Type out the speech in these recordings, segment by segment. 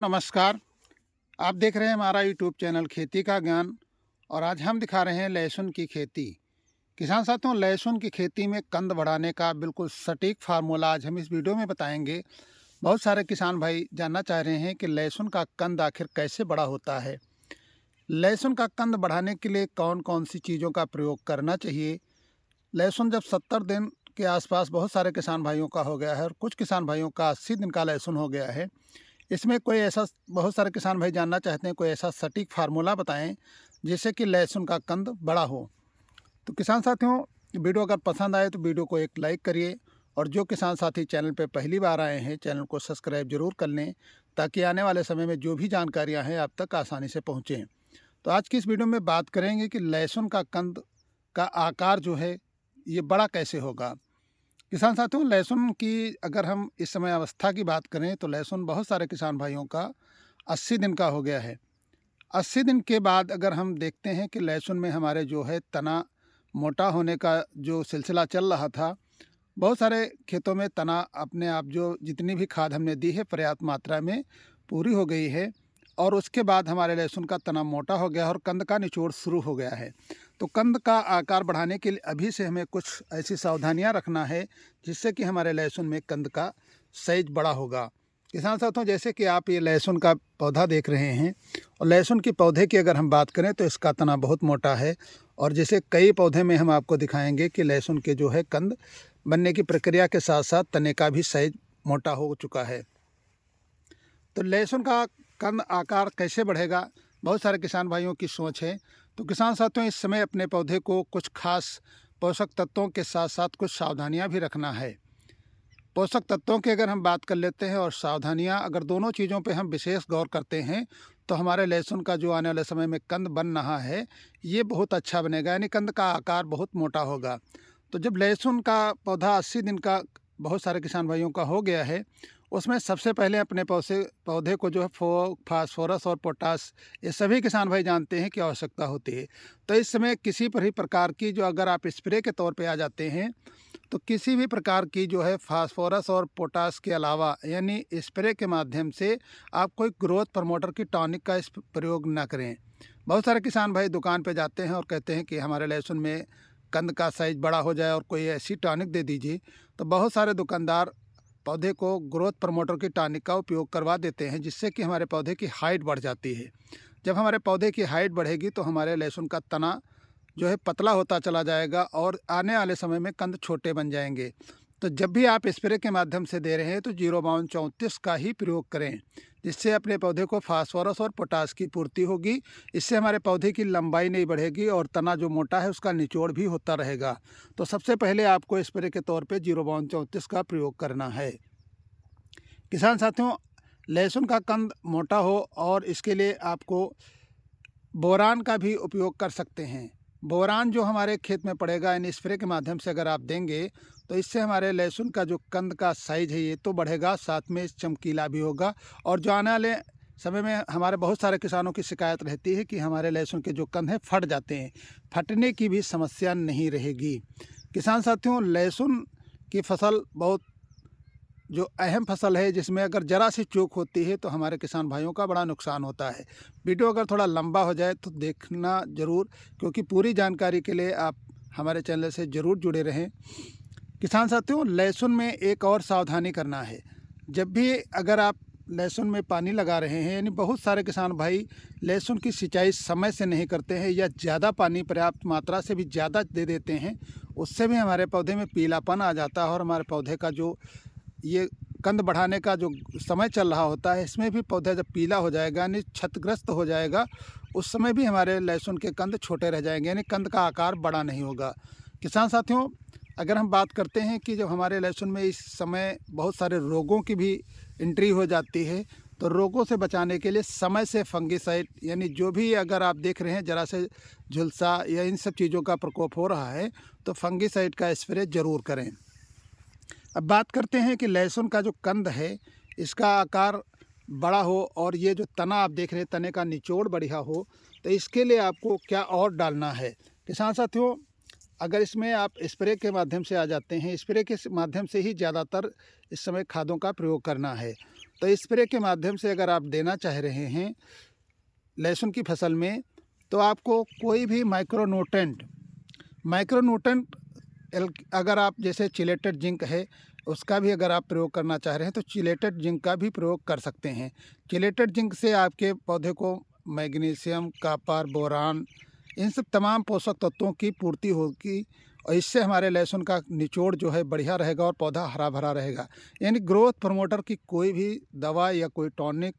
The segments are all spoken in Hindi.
नमस्कार। आप देख रहे हैं हमारा यूट्यूब चैनल खेती का ज्ञान और आज हम दिखा रहे हैं लहसुन की खेती। किसान साथियों, लहसुन की खेती में कंद बढ़ाने का बिल्कुल सटीक फार्मूला आज हम इस वीडियो में बताएंगे। बहुत सारे किसान भाई जानना चाह रहे हैं कि लहसुन का कंद आखिर कैसे बड़ा होता है। लहसुन का कंद बढ़ाने के लिए कौन कौन सी चीज़ों का प्रयोग करना चाहिए। लहसुन जब 70 दिन के आसपास बहुत सारे किसान भाइयों का हो गया है और कुछ किसान भाइयों का 80 दिन का लहसुन हो गया है। इसमें कोई ऐसा, बहुत सारे किसान भाई जानना चाहते हैं कोई ऐसा सटीक फार्मूला बताएं जिससे कि लहसुन का कंद बड़ा हो। तो किसान साथियों, वीडियो अगर पसंद आए तो वीडियो को एक लाइक करिए और जो किसान साथी चैनल पर पहली बार आए हैं चैनल को सब्सक्राइब जरूर कर लें ताकि आने वाले समय में जो भी जानकारियां हैं आप तक आसानी से पहुँचें। तो आज की इस वीडियो में बात करेंगे कि लहसुन का कंद का आकार जो है ये बड़ा कैसे होगा। किसान साथियों, लहसुन की अगर हम इस समय अवस्था की बात करें तो लहसुन बहुत सारे किसान भाइयों का 80 दिन का हो गया है। 80 दिन के बाद अगर हम देखते हैं कि लहसुन में हमारे जो है तना मोटा होने का जो सिलसिला चल रहा था, बहुत सारे खेतों में तना अपने आप जो जितनी भी खाद हमने दी है पर्याप्त मात्रा में पूरी हो गई है और उसके बाद हमारे लहसुन का तना मोटा हो गया और कंद का निचोड़ शुरू हो गया है। तो कंद का आकार बढ़ाने के लिए अभी से हमें कुछ ऐसी सावधानियां रखना है जिससे कि हमारे लहसुन में कंद का साइज बड़ा होगा। किसान साथियों, जैसे कि आप ये लहसुन का पौधा देख रहे हैं और लहसुन के पौधे की अगर हम बात करें तो इसका तना बहुत मोटा है और जैसे कई पौधे में हम आपको दिखाएंगे कि लहसुन के जो है कंद बनने की प्रक्रिया के साथ साथ तने का भी साइज मोटा हो चुका है। तो लहसुन का कंद आकार कैसे बढ़ेगा, बहुत सारे किसान भाइयों की सोच है। तो किसान साथियों, इस समय अपने पौधे को कुछ खास पोषक तत्वों के साथ साथ कुछ सावधानियां भी रखना है। पोषक तत्वों की अगर हम बात कर लेते हैं और सावधानियां, अगर दोनों चीज़ों पे हम विशेष गौर करते हैं तो हमारे लहसुन का जो आने वाले समय में कंद बन रहा है ये बहुत अच्छा बनेगा, यानी कंद का आकार बहुत मोटा होगा। तो जब लहसुन का पौधा 80 दिन का बहुत सारे किसान भाइयों का हो गया है, उसमें सबसे पहले अपने पौधे को जो है फास्फोरस और पोटास, ये सभी किसान भाई जानते हैं कि आवश्यकता होती है। तो इस समय किसी पर भी प्रकार की जो अगर आप स्प्रे के तौर पे आ जाते हैं तो किसी भी प्रकार की जो है फास्फोरस और पोटास के अलावा यानी स्प्रे के माध्यम से आप कोई ग्रोथ प्रमोटर की टॉनिक का इस प्रयोग ना करें। बहुत सारे किसान भाई दुकान पे जाते हैं और कहते हैं कि हमारे लहसुन में कंद का साइज बड़ा हो जाए और कोई ऐसी टॉनिक दे दीजिए। तो बहुत सारे दुकानदार पौधे को ग्रोथ प्रमोटर की टॉनिक का उपयोग करवा देते हैं जिससे कि हमारे पौधे की हाइट बढ़ जाती है। जब हमारे पौधे की हाइट बढ़ेगी तो हमारे लहसुन का तना जो है पतला होता चला जाएगा और आने वाले समय में कंद छोटे बन जाएंगे। तो जब भी आप स्प्रे के माध्यम से दे रहे हैं तो 05234 का ही प्रयोग करें जिससे अपने पौधे को फास्फोरस और पोटास की पूर्ति होगी। इससे हमारे पौधे की लंबाई नहीं बढ़ेगी और तना जो मोटा है उसका निचोड़ भी होता रहेगा। तो सबसे पहले आपको स्प्रे के तौर पे 05234 का प्रयोग करना है। किसान साथियों, लहसुन का कंद मोटा हो और इसके लिए आपको बोरान का भी उपयोग कर सकते हैं। बोरान जो हमारे खेत में पड़ेगा यानी स्प्रे के माध्यम से अगर आप देंगे तो इससे हमारे लहसुन का जो कंद का साइज है ये तो बढ़ेगा, साथ में चमकीला भी होगा। और जो आने वाले समय में हमारे बहुत सारे किसानों की शिकायत रहती है कि हमारे लहसुन के जो कंद हैं फट जाते हैं, फटने की भी समस्या नहीं रहेगी। किसान साथियों, लहसुन की फसल बहुत जो अहम फसल है जिसमें अगर ज़रा सी चूक होती है तो हमारे किसान भाइयों का बड़ा नुकसान होता है। वीडियो अगर थोड़ा लंबा हो जाए तो देखना ज़रूर, क्योंकि पूरी जानकारी के लिए आप हमारे चैनल से ज़रूर जुड़े रहें। किसान साथियों, लहसुन में एक और सावधानी करना है। जब भी अगर आप लहसुन में पानी लगा रहे हैं, यानी बहुत सारे किसान भाई लहसुन की सिंचाई समय से नहीं करते हैं या ज़्यादा पानी पर्याप्त मात्रा से भी ज़्यादा दे देते हैं, उससे भी हमारे पौधे में पीलापन आ जाता है और हमारे पौधे का जो ये कंद बढ़ाने का जो समय चल रहा होता है इसमें भी पौधा जब पीला हो जाएगा यानी क्षतिग्रस्त हो जाएगा, उस समय भी हमारे लहसुन के कंद छोटे रह जाएंगे, यानी कंद का आकार बड़ा नहीं होगा। किसान साथियों, अगर हम बात करते हैं कि जब हमारे लहसुन में इस समय बहुत सारे रोगों की भी एंट्री हो जाती है, तो रोगों से बचाने के लिए समय से फंगिसाइड, यानी जो भी अगर आप देख रहे हैं ज़रा से झुलसा या इन सब चीज़ों का प्रकोप हो रहा है तो फंगिसाइड का स्प्रे ज़रूर करें। अब बात करते हैं कि लहसुन का जो कंद है इसका आकार बड़ा हो और ये जो तना आप देख रहे हैं तने का निचोड़ बढ़िया हो, तो इसके लिए आपको क्या और डालना है। किसान साथियों, अगर इसमें आप स्प्रे के माध्यम से आ जाते हैं, स्प्रे के माध्यम से ही ज़्यादातर इस समय खादों का प्रयोग करना है। तो स्प्रे के माध्यम से अगर आप देना चाह रहे हैं लहसुन की फसल में, तो आपको कोई भी माइक्रोन्यूट्रेंट अगर आप जैसे चिलेटेड जिंक है उसका भी अगर आप प्रयोग करना चाह रहे हैं तो चिलेटेड जिंक का भी प्रयोग कर सकते हैं। चिलेटेड जिंक से आपके पौधे को मैग्नीशियम, कॉपर, बोरान, इन सब तमाम पोषक तत्वों की पूर्ति होगी और इससे हमारे लहसुन का निचोड़ जो है बढ़िया रहेगा और पौधा हरा भरा रहेगा। यानी ग्रोथ प्रमोटर की कोई भी दवा या कोई टॉनिक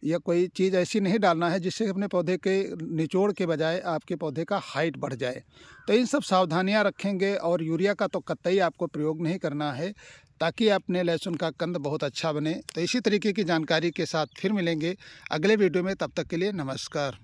या कोई चीज़ ऐसी नहीं डालना है जिससे अपने पौधे के निचोड़ के बजाय आपके पौधे का हाइट बढ़ जाए। तो इन सब सावधानियां रखेंगे और यूरिया का तो कतई आपको प्रयोग नहीं करना है ताकि अपने लहसुन का कंद बहुत अच्छा बने। तो इसी तरीके की जानकारी के साथ फिर मिलेंगे अगले वीडियो में, तब तक के लिए नमस्कार।